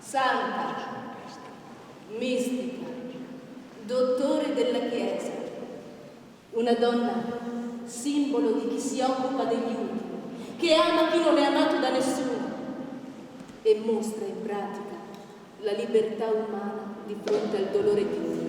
santa, mistica, dottore della Chiesa, una donna simbolo di chi si occupa degli ultimi, che ama chi non è amato da nessuno e mostra in pratica la libertà umana di fronte al dolore divino.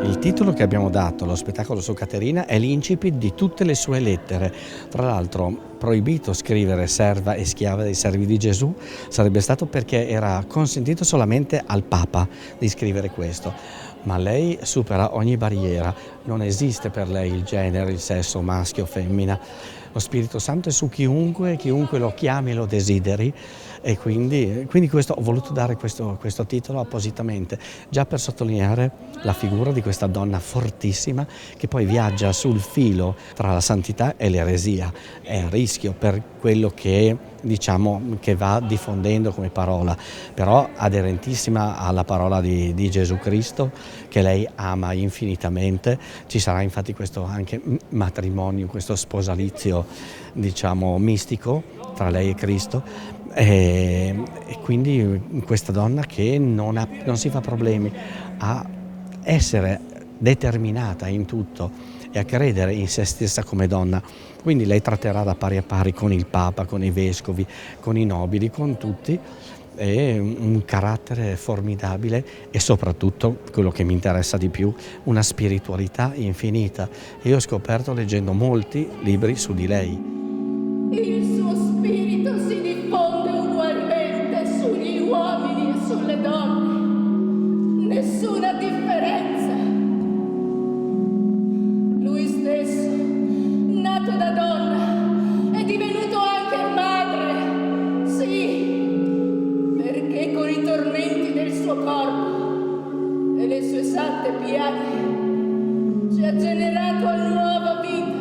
Il titolo che abbiamo dato allo spettacolo su Caterina è l'incipit di tutte le sue lettere. Tra l'altro, proibito scrivere serva e schiava dei servi di Gesù sarebbe stato perché era consentito solamente al Papa di scrivere questo. Ma lei supera ogni barriera, non esiste per lei il genere, il sesso, maschio o femmina. Lo Spirito Santo è su chiunque lo chiami e lo desideri, e quindi questo, ho voluto dare questo titolo appositamente, già per sottolineare la figura di questa donna fortissima che poi viaggia sul filo tra la santità e l'eresia. È a rischio per quello che va diffondendo come parola, però aderentissima alla parola di Gesù Cristo, che lei ama infinitamente. Ci sarà infatti questo anche matrimonio, questo sposalizio mistico tra lei e Cristo, e quindi questa donna che non si fa problemi a essere determinata in tutto e a credere in se stessa come donna. Quindi lei tratterà da pari a pari con il Papa, con i vescovi, con i nobili, con tutti. È un carattere formidabile e soprattutto, quello che mi interessa di più, una spiritualità infinita. Io ho scoperto leggendo molti libri su di lei. Il suo spirito si diffonde ugualmente sugli uomini e sulle donne. Nessuna differenza. Lui stesso, nato da donna, è divenuto anche madre. Sì, perché con i tormenti del suo corpo e le sue sante piaghe ci ha generato a nuova vita.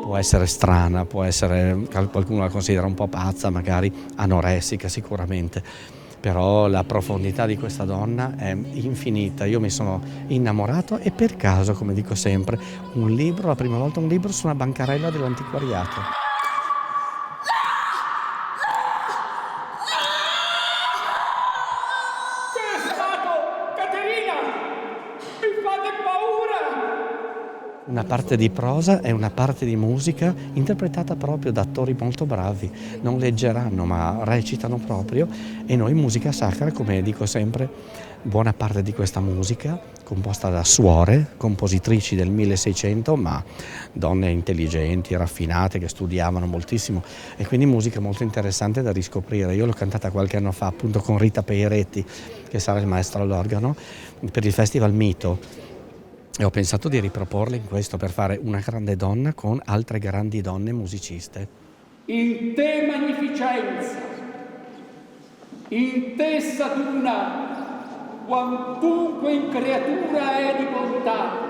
Può essere strana, può essere, qualcuno la considera un po' pazza, magari anoressica sicuramente, però la profondità di questa donna è infinita. Io mi sono innamorato e per caso, come dico sempre, la prima volta un libro su una bancarella dell'antiquariato. Una parte di prosa e una parte di musica interpretata proprio da attori molto bravi. Non leggeranno ma recitano proprio, e noi musica sacra, come dico sempre, buona parte di questa musica composta da suore, compositrici del 1600, ma donne intelligenti, raffinate, che studiavano moltissimo, e quindi musica molto interessante da riscoprire. Io l'ho cantata qualche anno fa appunto con Rita Peieretti, che sarà il maestro all'organo, per il Festival Mito. E ho pensato di riproporle in questo, per fare una grande donna con altre grandi donne musiciste. In te magnificenza, in te saduna, quantunque in creatura è di bontà,